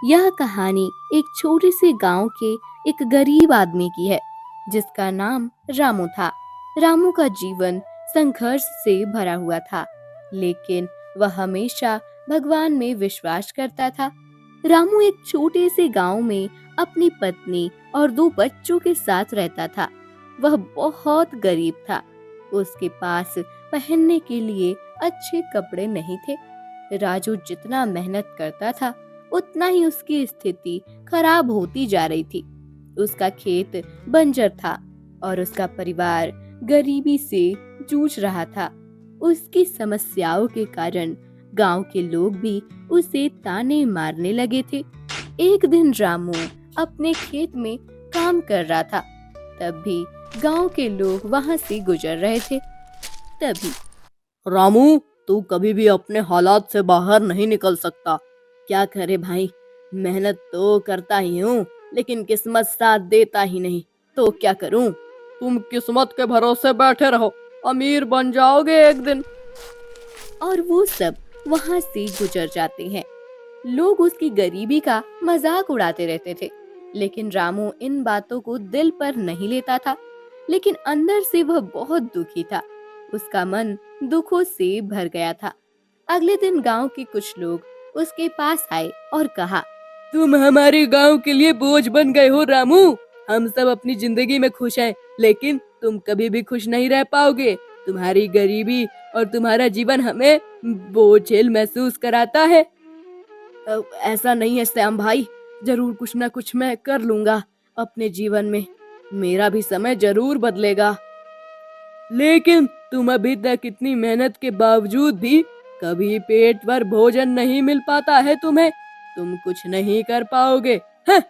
यह कहानी एक छोटे से गांव के एक गरीब आदमी की है जिसका नाम रामू था। रामू का जीवन संघर्ष से भरा हुआ था, लेकिन वह हमेशा भगवान में विश्वास करता था। रामू एक छोटे से गांव में अपनी पत्नी और दो बच्चों के साथ रहता था। वह बहुत गरीब था। उसके पास पहनने के लिए अच्छे कपड़े नहीं थे। राजू जितना मेहनत करता था उतना ही उसकी स्थिति खराब होती जा रही थी। उसका खेत बंजर था और उसका परिवार गरीबी से जूझ रहा था। उसकी समस्याओं के कारण गांव के लोग भी उसे ताने मारने लगे थे। एक दिन रामू अपने खेत में काम कर रहा था, तभी गांव के लोग वहां से गुजर रहे थे। तभी रामू, तू कभी भी अपने हालात से बाहर नहीं निकल सकता। क्या करे भाई, मेहनत तो करता ही हूँ, लेकिन किस्मत साथ देता ही नहीं। तो क्या करूँ? तुम किस्मत के भरोसे बैठे रहो, अमीर बन जाओगे एक दिन। और वो सब वहां से गुजर जाते हैं। लोग उसकी गरीबी का मजाक उड़ाते रहते थे, लेकिन रामू इन बातों को दिल पर नहीं लेता था। लेकिन अंदर से वह बहुत दुखी था। उसका मन दुखों से भर गया था। अगले दिन गांव के कुछ लोग उसके पास आए और कहा, तुम हमारे गांव के लिए बोझ बन गए हो रामू। हम सब अपनी जिंदगी में खुश हैं, लेकिन तुम कभी भी खुश नहीं रह पाओगे। तुम्हारी गरीबी और तुम्हारा जीवन हमें बोझिल महसूस कराता है। ऐसा नहीं है श्याम भाई, जरूर कुछ ना कुछ मैं कर लूंगा अपने जीवन में। मेरा भी समय जरूर बदलेगा। लेकिन तुम अभी तक इतनी मेहनत के बावजूद भी कभी पेट भर भोजन नहीं मिल पाता है तुम्हें। तुम कुछ नहीं कर पाओगे। हैं?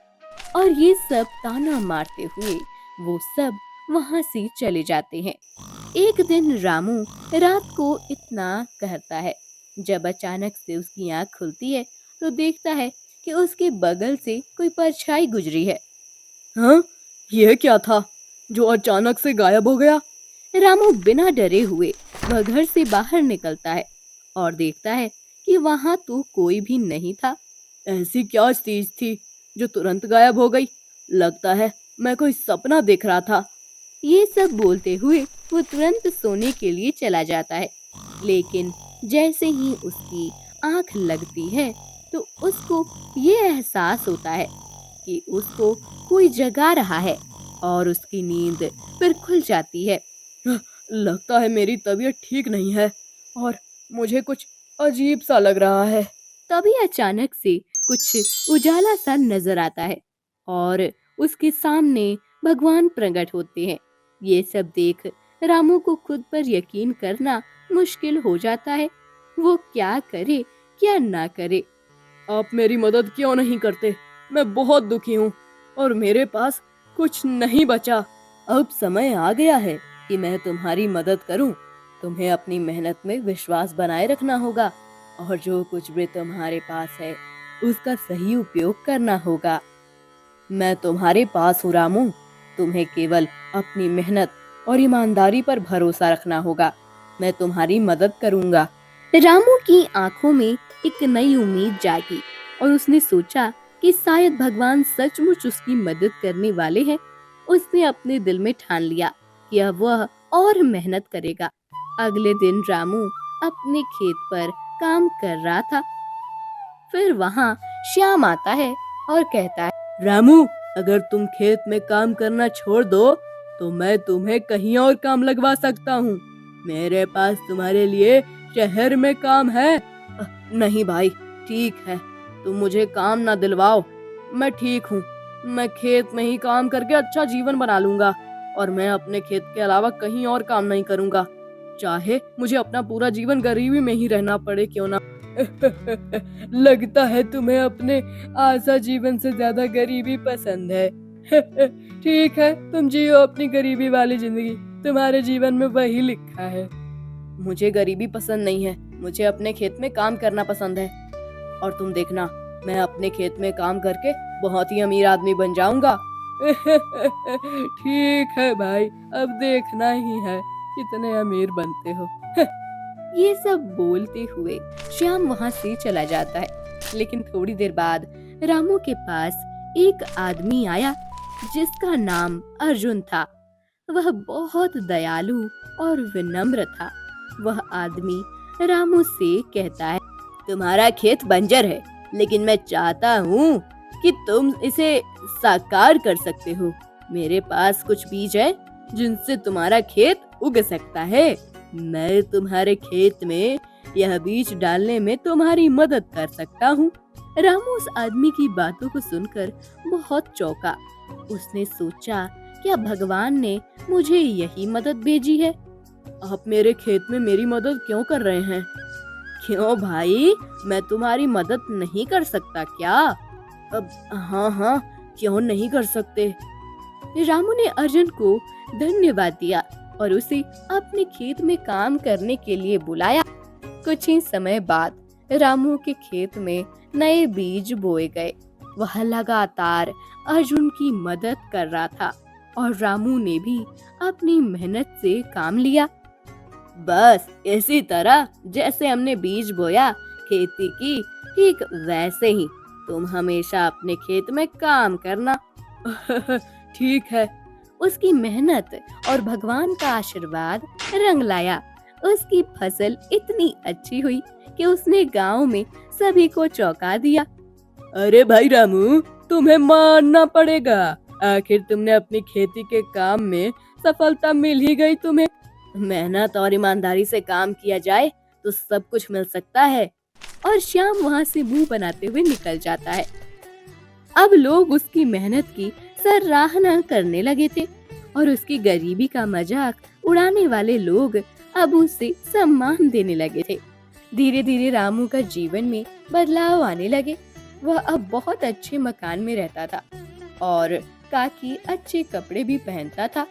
और ये सब ताना मारते हुए वो सब वहां से चले जाते हैं। एक दिन रामू रात को इतना कहता है, जब अचानक से उसकी आंख खुलती है तो देखता है कि उसके बगल से कोई परछाई गुजरी है। हाँ, यह क्या था जो अचानक से गायब हो गया? रामू बिना डरे हुए वह घर से बाहर निकलता है और देखता है कि वहां तो कोई भी नहीं था। ऐसी क्या चीज थी जो तुरंत गायब हो गई? लगता है मैं कोई सपना देख रहा था। ये सब बोलते हुए वो तुरंत सोने के लिए चला जाता है, लेकिन जैसे ही उसकी आंख लगती है तो उसको ये एहसास होता है कि उसको कोई जगा रहा है और उसकी नींद फिर खुल जाती है। लगता है मेरी तबीयत ठीक नहीं है और मुझे कुछ अजीब सा लग रहा है। तभी अचानक से कुछ उजाला सा नजर आता है और उसके सामने भगवान प्रकट होते हैं। ये सब देख रामू को खुद पर यकीन करना मुश्किल हो जाता है। वो क्या करे क्या ना करे। आप मेरी मदद क्यों नहीं करते? मैं बहुत दुखी हूँ और मेरे पास कुछ नहीं बचा। अब समय आ गया है कि मैं तुम्हारी मदद करूं। तुम्हें अपनी मेहनत में विश्वास बनाए रखना होगा और जो कुछ भी तुम्हारे पास है उसका सही उपयोग करना होगा। मैं तुम्हारे पास हूँ रामू। तुम्हें केवल अपनी मेहनत और ईमानदारी पर भरोसा रखना होगा। मैं तुम्हारी मदद करूंगा। रामू की आंखों में एक नई उम्मीद जागी और उसने सोचा कि शायद भगवान सचमुच उसकी मदद करने वाले हैं। उसने अपने दिल में ठान लिया कि अब वह और मेहनत करेगा। अगले दिन रामू अपने खेत पर काम कर रहा था। फिर वहाँ श्याम आता है और कहता है, रामू, अगर तुम खेत में काम करना छोड़ दो तो मैं तुम्हें कहीं और काम लगवा सकता हूँ। मेरे पास तुम्हारे लिए शहर में काम है। नहीं भाई, ठीक है, तुम मुझे काम ना दिलवाओ। मैं ठीक हूँ। मैं खेत में ही काम करके अच्छा जीवन बना लूंगा और मैं अपने खेत के अलावा कहीं और काम नहीं करूंगा, चाहे मुझे अपना पूरा जीवन गरीबी में ही रहना पड़े क्यों ना। लगता है तुम्हें अपने आशा जीवन से ज्यादा गरीबी पसंद है। ठीक है, तुम जियो अपनी गरीबी वाली जिंदगी। तुम्हारे जीवन में वही लिखा है। मुझे गरीबी पसंद नहीं है, मुझे अपने खेत में काम करना पसंद है। और तुम देखना, मैं अपने खेत में काम करके बहुत ही अमीर आदमी बन जाऊंगा। ठीक है भाई, अब देखना ही है कितने अमीर बनते हो। ये सब बोलते हुए श्याम वहां से चला जाता है। लेकिन थोड़ी देर बाद रामू के पास एक आदमी आया जिसका नाम अर्जुन था। वह बहुत दयालु और विनम्र था। वह आदमी रामू से कहता है, तुम्हारा खेत बंजर है, लेकिन मैं चाहता हूँ कि तुम इसे साकार कर सकते हो। मेरे पास कुछ बीज है जिनसे तुम्हारा खेत उग सकता है। मैं तुम्हारे खेत में यह बीज डालने में तुम्हारी मदद कर सकता हूँ। रामू उस आदमी की बातों को सुनकर बहुत चौंका। उसने सोचा, क्या भगवान ने मुझे यही मदद भेजी है? आप मेरे खेत में मेरी मदद क्यों कर रहे हैं? क्यों भाई, मैं तुम्हारी मदद नहीं कर सकता क्या? अब हाँ, क्यों नहीं कर सकते? रामू ने अर्जुन को धन्यवाद दिया और उसे अपने खेत में काम करने के लिए बुलाया। कुछ ही समय बाद रामू के खेत में नए बीज बोए गए। वह लगातार अर्जुन की मदद कर रहा था और रामू ने भी अपनी मेहनत से काम लिया। बस इसी तरह जैसे हमने बीज बोया खेती की, ठीक वैसे ही तुम हमेशा अपने खेत में काम करना। ठीक है। उसकी मेहनत और भगवान का आशीर्वाद रंग लाया। उसकी फसल इतनी अच्छी हुई कि उसने गांव में सभी को चौंका दिया। अरे भाई रामू, तुम्हें मानना पड़ेगा। आखिर तुमने अपनी खेती के काम में सफलता मिल ही गई तुम्हें। मेहनत और ईमानदारी से काम किया जाए तो सब कुछ मिल सकता है। और श्याम वहाँ से मुंह बनाते हुए निकल जाता है। अब लोग उसकी मेहनत की सराहना करने लगे थे और उसकी गरीबी का मजाक उड़ाने वाले लोग अब उसे सम्मान देने लगे थे। धीरे धीरे रामू का जीवन में बदलाव आने लगे। वह अब बहुत अच्छे मकान में रहता था और काफी अच्छे कपड़े भी पहनता था।